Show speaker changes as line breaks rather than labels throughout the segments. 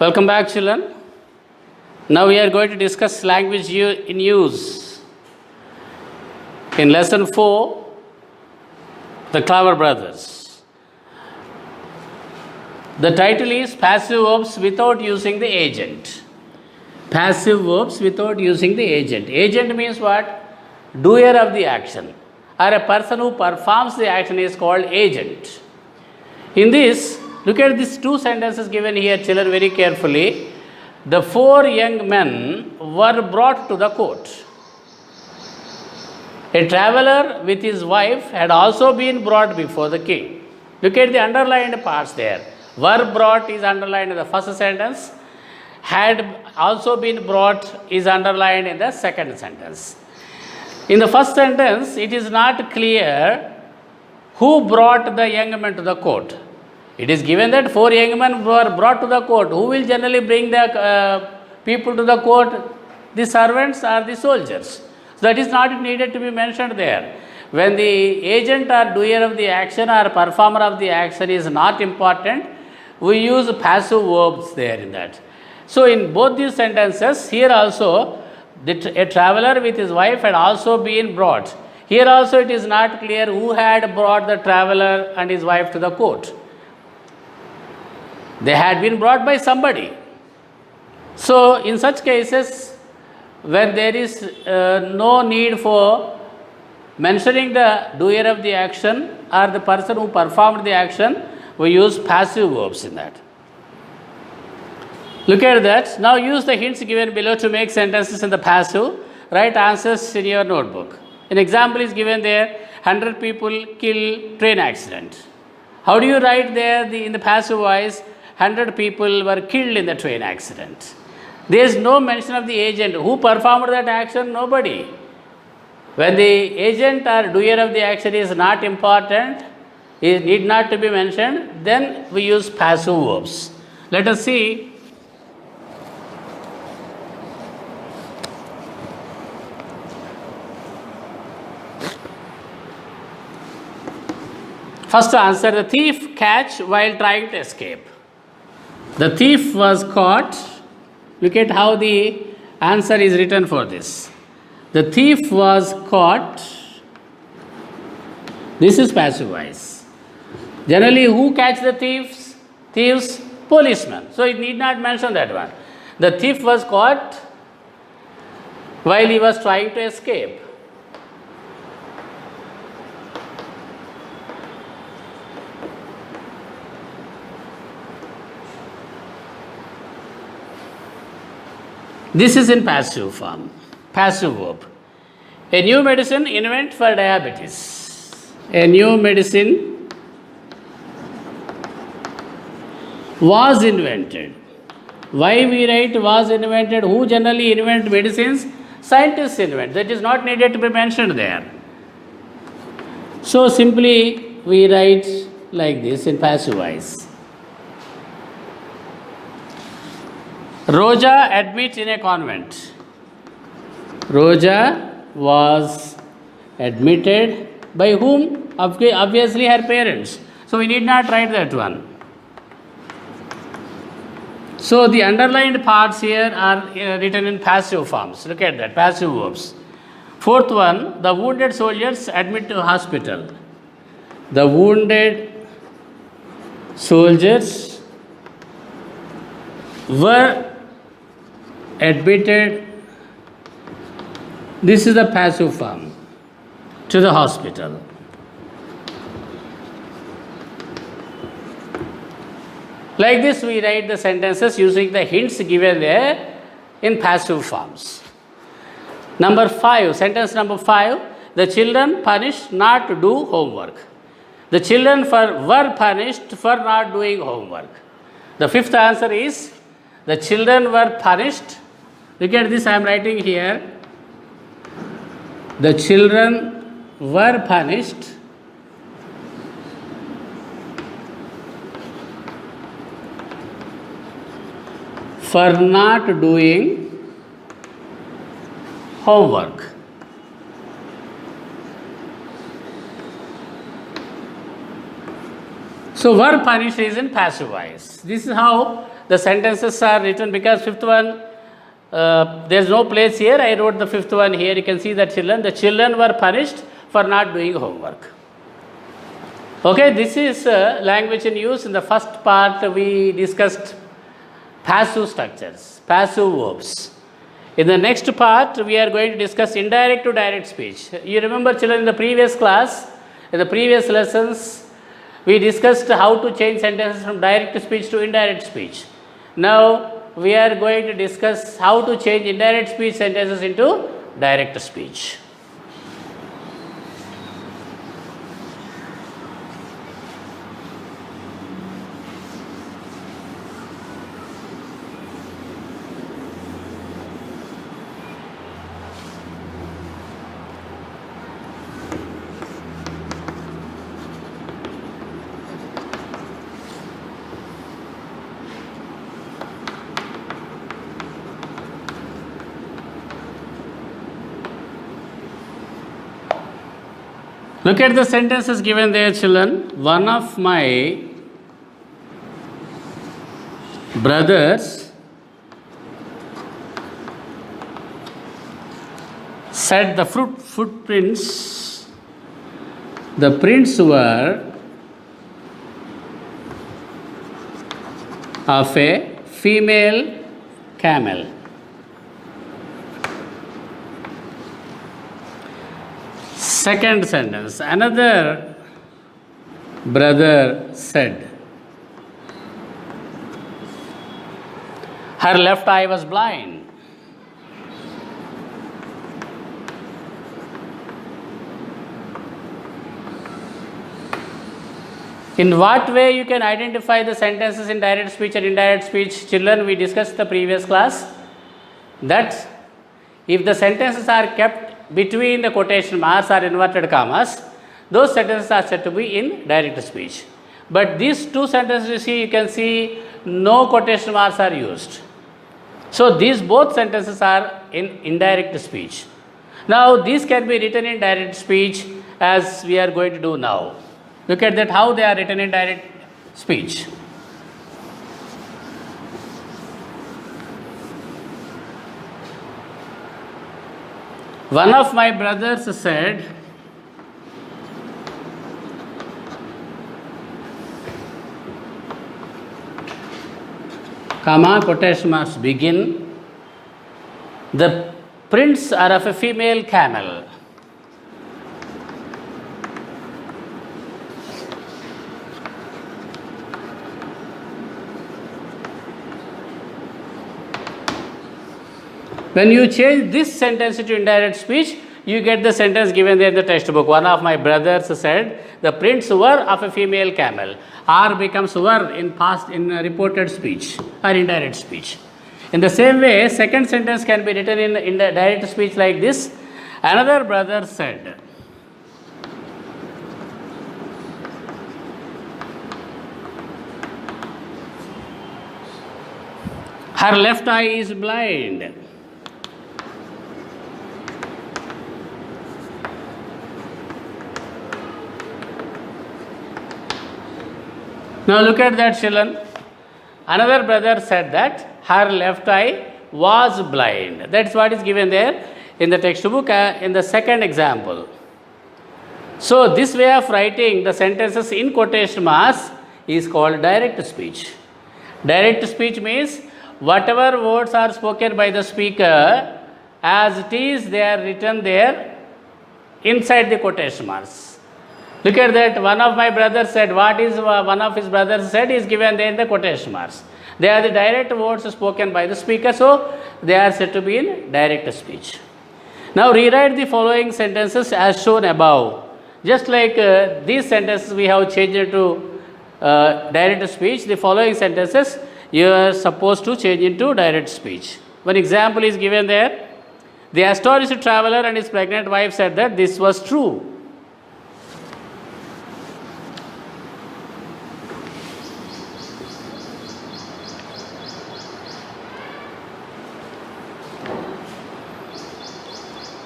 Welcome back, children. Now we are going to discuss language in use. In lesson 4, the Clever Brothers. The title is Passive Verbs Without Using the Agent. Passive verbs without using the agent. Agent means what? Doer of the action, or a person who performs the action is called agent. In this, look at these two sentences given here, children, very carefully. The 4 young men were brought to the court. A traveler with his wife had also been brought before the king. Look at the underlined parts there. Were brought is underlined in the first sentence. Had also been brought is underlined in the second sentence. In the first sentence, it is not clear who brought the young men to the court. It is given that 4 young men were brought to the court. Who will generally bring the people to the court? The servants or the soldiers. So that is not needed to be mentioned there. When the agent or doer of the action or performer of the action is not important, we use passive verbs there in that. So in both these sentences, here also, a traveler with his wife had also been brought. Here also it is not clear who had brought the traveler and his wife to the court. They had been brought by somebody. So in such cases, when there is no need for mentioning the doer of the action or the person who performed the action, we use passive verbs in that. Look at that. Now use the hints given below to make sentences in the passive. Write answers in your notebook. An example is given there. 100 people killed train accident. How do you write there in the passive voice? 100 people were killed in the train accident. There is no mention of the agent. Who performed that action? Nobody. When the agent or doer of the action is not important, it need not to be mentioned, then we use passive verbs. Let us see. First answer, the thief catch while trying to escape. The thief was caught. Look at how the answer is written for this. The thief was caught. This is passive voice. Generally, who catch the thieves? Thieves, policemen. So it need not mention that one. The thief was caught while he was trying to escape. This is in passive form, passive verb. A new medicine invent for diabetes. A new medicine was invented. Why we write was invented? Who generally invent medicines? Scientists invent. That is not needed to be mentioned there. So simply we write like this in passive voice. Roja admits in a convent. Roja was admitted by whom? Obviously her parents. So we need not write that one. So the underlined parts here are written in passive forms. Look at that, passive verbs. Fourth one, the wounded soldiers admit to hospital. The wounded soldiers were admitted, this is the passive form, to the hospital. Like this we write the sentences using the hints given there in passive forms. Number 5, sentence number 5, the children punished not to do homework. The children were punished for not doing homework. The fifth answer is, the children were punished. Look at this, I am writing here. The children were punished for not doing homework. So, were punished is in passive voice. This is how the sentences are written because fifth one, there is no place here. I wrote the fifth one here. You can see the children were punished for not doing homework. Okay, this is language in use. In the first part, we discussed passive structures, passive verbs. In the next part, we are going to discuss indirect to direct speech. You remember, children, in the previous class, in the previous lessons, we discussed how to change sentences from direct speech to indirect speech. Now, we are going to discuss how to change indirect speech sentences into direct speech. Look at the sentences given there, children. One of my brothers said the footprints, the prints were of a female camel. Second sentence, another brother said, her left eye was blind. In what way you can identify the sentences in direct speech and indirect speech? Children, we discussed the previous class that if the sentences are kept between the quotation marks or inverted commas, those sentences are said to be in direct speech. But these two sentences you can see no quotation marks are used. So these both sentences are in indirect speech. Now these can be written in direct speech as we are going to do now. Look at that, how they are written in direct speech. One of my brothers said, comma, quotation marks begin, the prints are of a female camel. When you change this sentence to indirect speech, you get the sentence given there in the textbook. One of my brothers said, the prints were of a female camel. R becomes were in past, in reported speech or indirect speech. In the same way, second sentence can be written in the direct speech like this. Another brother said, her left eye is blind. Now look at that, children. Another brother said that her left eye was blind. That's what is given there in the textbook in the second example. So this way of writing the sentences in quotation marks is called direct speech. Direct speech means whatever words are spoken by the speaker, as it is, they are written there inside the quotation marks. Look at that, one of my brothers said, what is one of his brothers said is given there in the quotation marks. They are the direct words spoken by the speaker, so they are said to be in direct speech. Now rewrite the following sentences as shown above. Just like these sentences we have changed into direct speech, the following sentences you are supposed to change into direct speech. One example is given there. The astonished traveler and his pregnant wife said that this was true.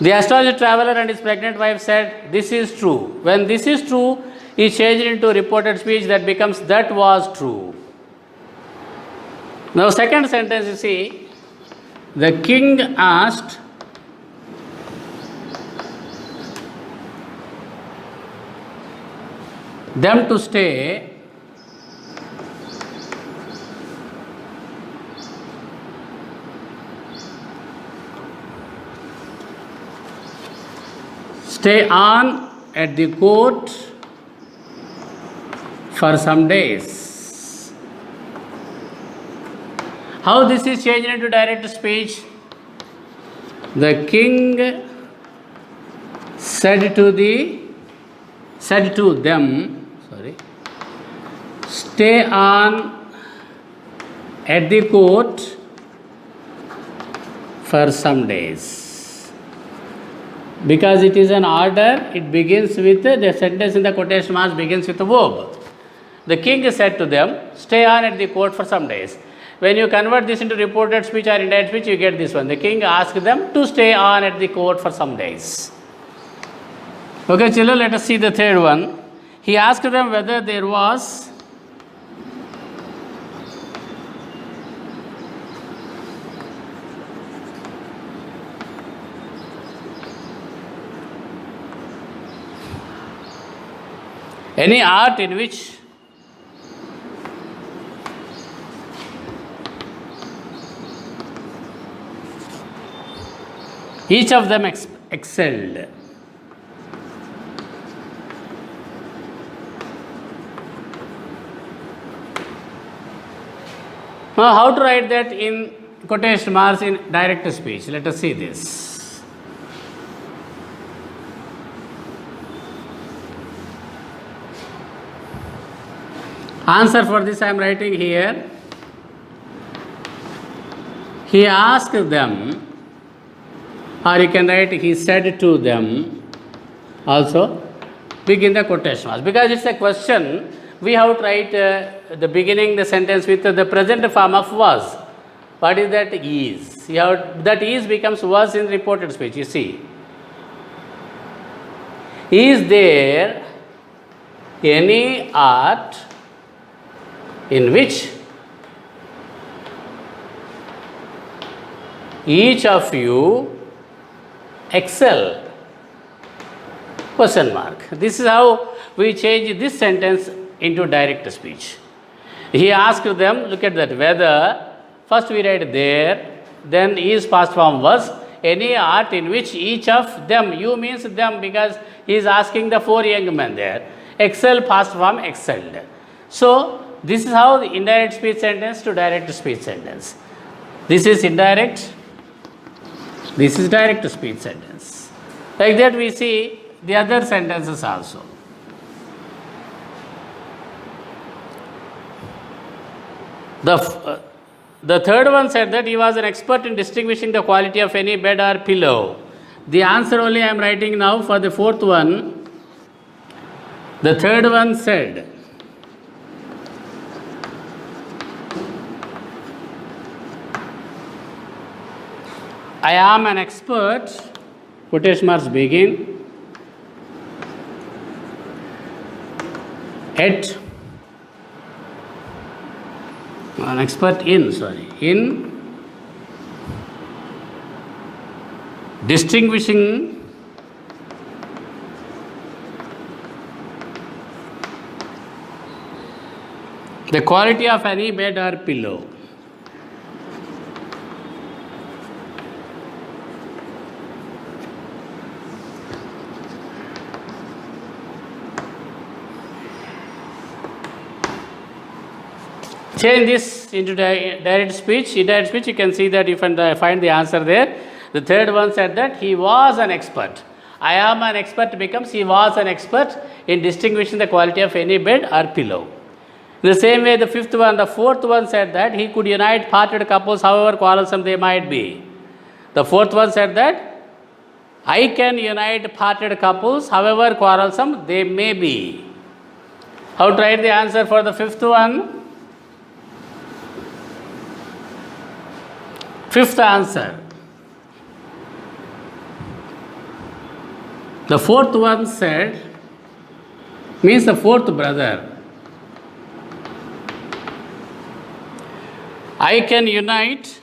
The astonished traveler and his pregnant wife said, this is true. When this is true is changed into reported speech, that becomes that was true. Now, second sentence, you see, the king asked them to stay on at the court for some days. How this is changed into direct speech? The king said to them, stay on at the court for some days. Because it is an order, it begins with the sentence in the quotation marks begins with a verb. The king said to them, stay on at the court for some days. When you convert this into reported speech or indirect speech, you get this one. The king asked them to stay on at the court for some days. Okay, children, let us see the third one. He asked them whether there was any art in which each of them excelled. Now, how to write that in quotation marks in direct speech? Let us see this. Answer for this I am writing here. He asked them, or you can write he said to them also. Begin the quotation marks. Because it's a question, we have to write the beginning the sentence with the present form of was. What is that? Is. That is becomes was in reported speech. You see, is there any art in which each of you excel? Question mark. This is how we change this sentence into direct speech. He asked them, look at that, whether, first we write there, then is past form was, any art in which each of them, you means them because he is asking the four young men there, excel past form excelled. So, this is how the indirect speech sentence to direct speech sentence. This is indirect, this is direct speech sentence. Like that we see the other sentences also. The third one said that he was an expert in distinguishing the quality of any bed or pillow. The answer only I am writing now for the fourth one. The third one said, I am an expert, quotation marks begin, at an expert in distinguishing the quality of any bed or pillow. Change this into direct speech. In direct speech, you can see that you can find the answer there. The third one said that he was an expert. I am an expert becomes he was an expert in distinguishing the quality of any bed or pillow. The same way, the fifth one, the fourth one said that he could unite parted couples however quarrelsome they might be. The fourth one said that I can unite parted couples however quarrelsome they may be. How to write the answer for the fifth one? Fifth answer. The fourth one said, means the fourth brother. I can unite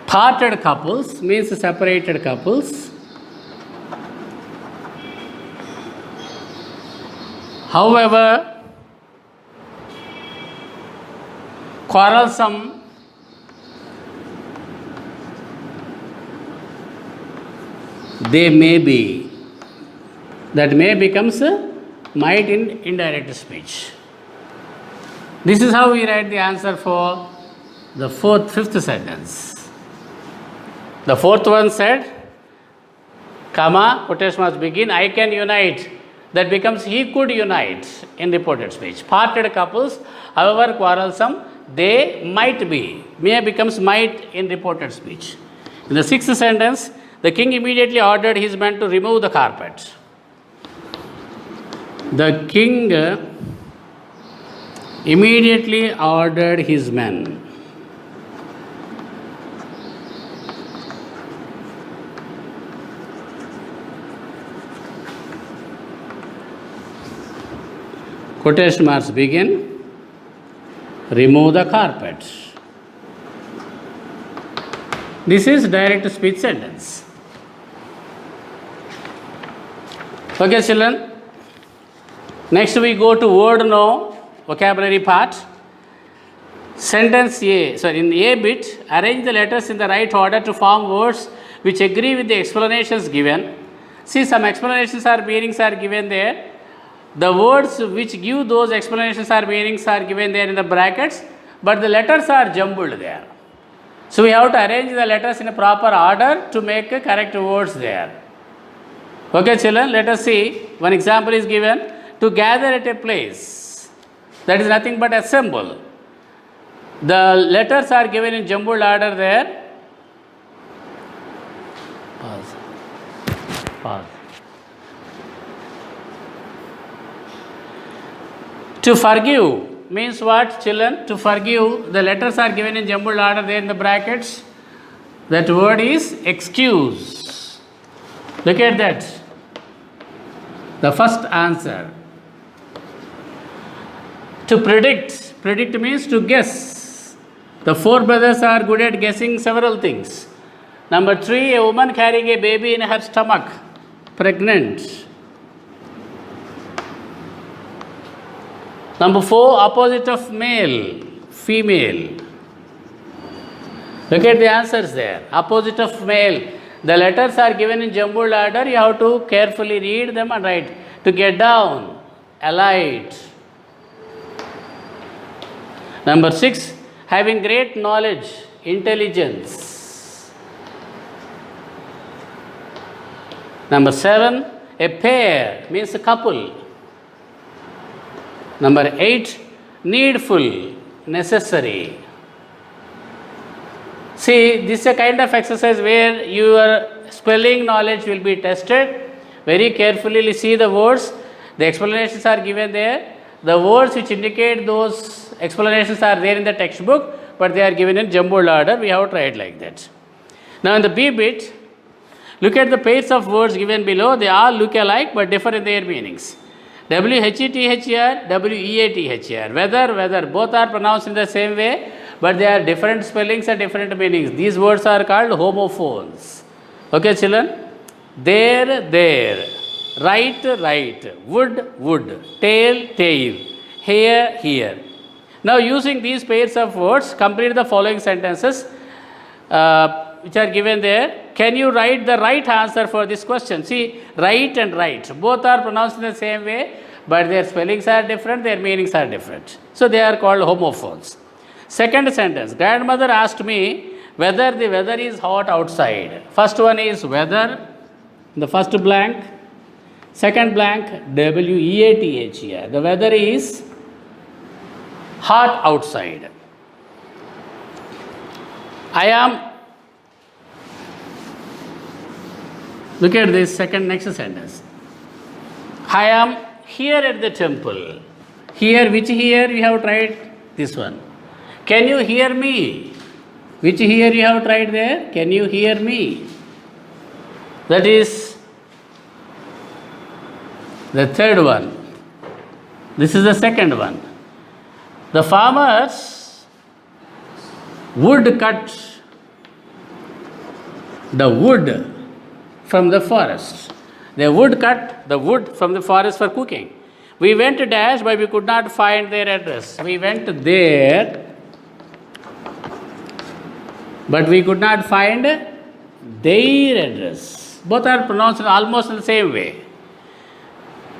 parted couples, means separated couples. However, quarrelsome they may be. That may becomes might in indirect speech. This is how we write the answer for the fifth sentence. The fourth one said, comma, quotation must begin, I can unite. That becomes he could unite in reported speech. Parted couples, however quarrelsome, they might be. May becomes might in reported speech. In the sixth sentence, the king immediately ordered his men to remove the carpet. The king immediately ordered his men. Quotation marks begin. Remove the carpet. This is direct speech sentence. Okay, children. Next we go to word no vocabulary part. Sentence A. So in A bit, arrange the letters in the right order to form words which agree with the explanations given. See, some explanations or meanings are given there. The words which give those explanations or meanings are given there in the brackets, but the letters are jumbled there. So we have to arrange the letters in a proper order to make correct words there. Okay, children, let us see. One example is given. To gather at a place. That is nothing but assemble. The letters are given in jumbled order there. Pause. To forgive means what, children? To forgive, the letters are given in jumbled order there in the brackets. That word is excuse. Look at that. The first answer. To predict means to guess. The four brothers are good at guessing several things. Number 3, a woman carrying a baby in her stomach, pregnant. Number 4, opposite of male, female. Look at the answers there. Opposite of male. The letters are given in jumbled order. You have to carefully read them and write. To get down, alight. Number 6, having great knowledge, intelligence. Number 7, a pair means a couple. Number 8, needful, necessary. See, this is a kind of exercise where your spelling knowledge will be tested. Very carefully see the words. The explanations are given there. The words which indicate those explanations are there in the textbook, but they are given in jumbled order. We have to write like that. Now in the B bit, look at the pairs of words given below. They all look alike but differ in their meanings. W-H-E-T-H-E-R, W-E-A-T-H-E-R. Whether, both are pronounced in the same way, but they are different spellings and different meanings. These words are called homophones. Okay, children? There. Right, wood, tail, here. Now using these pairs of words, complete the following sentences which are given there. Can you write the right answer for this question? See, right and right, both are pronounced in the same way, but their spellings are different, their meanings are different. So they are called homophones. Second sentence, grandmother asked me whether the weather is hot outside. First one is weather, the first blank. Second blank, W-E-A-T-H-E-R. The weather is hot outside. I am, look at this next sentence. I am here at the temple. Here, which here you have tried? This one. Can you hear me? Which here you have tried there? Can you hear me? That is the third one. This is the second one. The farmers would cut the wood from the forest. They would cut the wood from the forest for cooking. We went to dash, but we could not find their address. We went there, but we could not find their address. Both are pronounced almost in the same way.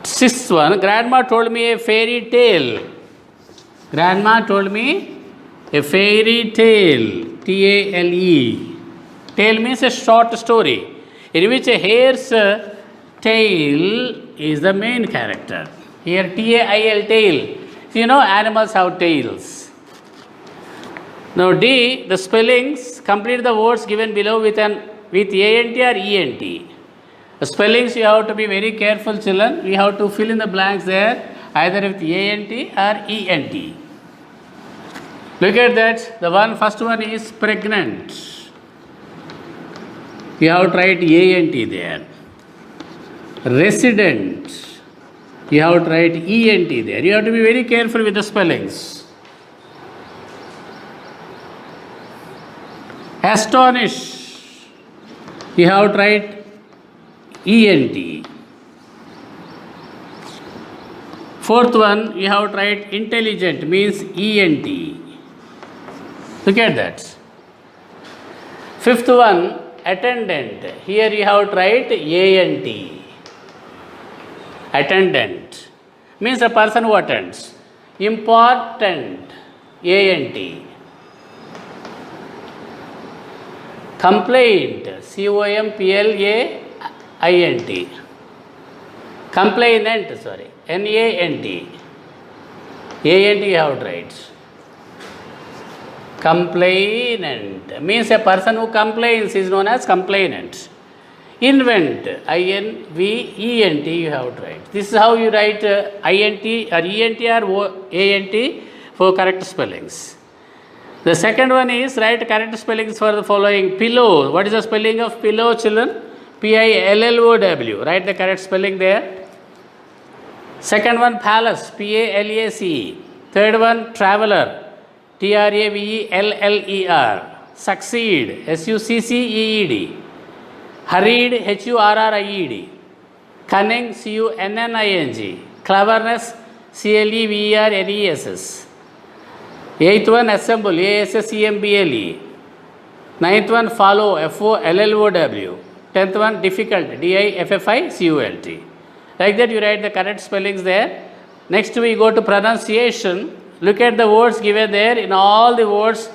Sixth one, grandma told me a fairy tale. Grandma told me a fairy tale. T-A-L-E. Tale means a short story in which a hare's tail is the main character. Here T-A-I-L, tail. You know, animals have tails. Now D, the spellings, complete the words given below with A-N-T or E-N-T. The spellings you have to be very careful, children. We have to fill in the blanks there either with A-N-T or E-N-T. Look at that. The first one is pregnant. You have to write A-N-T there. Resident. You have to write E-N-T there. You have to be very careful with the spellings. Astonish. You have to write E-N-T. Fourth one, you have to write intelligent, means E-N-T. Look at that. Fifth one, attendant. Here you have to write A-N-T. Attendant means a person who attends. Important, A-N-T. Complaint, C-O-M-P-L-A-I-N-T. Complainant, sorry, N-A-N-T. A-N-T you have to write. Complainant means a person who complains is known as complainant. Invent, I-N-V-E-N-T you have to write. This is how you write I-N-T or E-N-T or A-N-T for correct spellings. The second one is write correct spellings for the following. Pillow. What is the spelling of pillow, children? P-I-L-L-O-W. Write the correct spelling there. Second one, palace. P-A-L-A-C-E. Third one, traveler. T-R-A-V-E-L-L-E-R. Succeed. S-U-C-C-E-E-D. Hurried. H-U-R-R-I-E-D. Cunning. C-U-N-N-I-N-G. Cleverness. C-L-E-V-E-R-N-E-S-S. Eighth one, assemble. A-S-S-E-M-B-L-E. Ninth one, follow. F-O-L-L-O-W. 10th one, difficult. D-I-F-F-I-C-U-L-T. Like that you write the correct spellings there. Next we go to pronunciation. Look at the words given there. In all the words,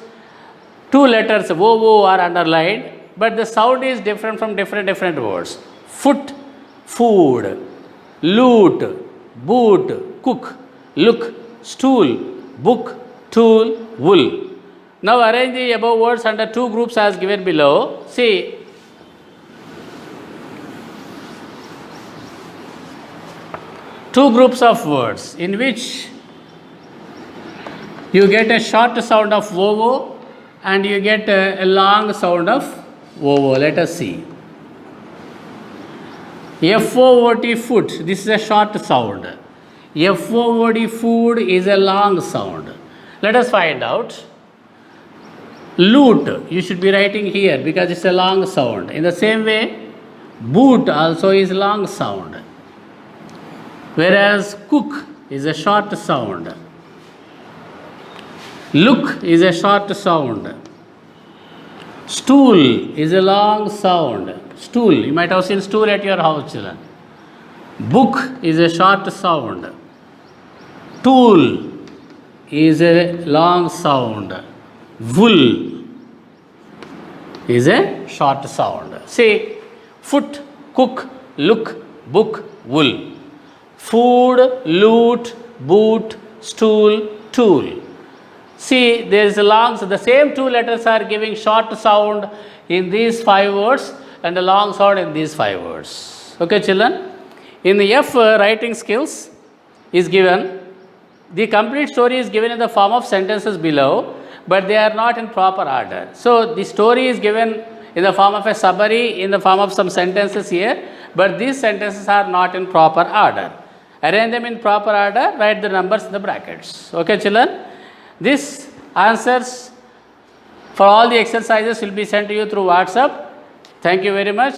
two letters O are underlined, but the sound is different from different words. Foot, food. Loot, boot, cook. Look, stool, book, tool, wool. Now arrange the above words under two groups as given below. See, two groups of words in which you get a short sound of VO and you get a long sound of OO. Let us see. F-O-O-T, foot. This is a short sound. F-O-O-D, food is a long sound. Let us find out. Loot, you should be writing here because it's a long sound. In the same way, boot also is long sound. Whereas cook is a short sound. Look is a short sound. Stool is a long sound. Stool, you might have seen stool at your house, children. Book is a short sound. Tool is a long sound. Wool is a short sound. See, foot, cook, look, book, wool. Food, loot, boot, stool, tool. See, there is a long, so the same two letters are giving short sound in these 5 words and a long sound in these 5 words. Okay, children? In the F, writing skills is given. The complete story is given in the form of sentences below, but they are not in proper order. So, the story is given in the form of a summary, in the form of some sentences here, but these sentences are not in proper order. arrange them in proper order, write the numbers in the brackets. Okay, children? This answers for all the exercises will be sent to you through WhatsApp. Thank you very much.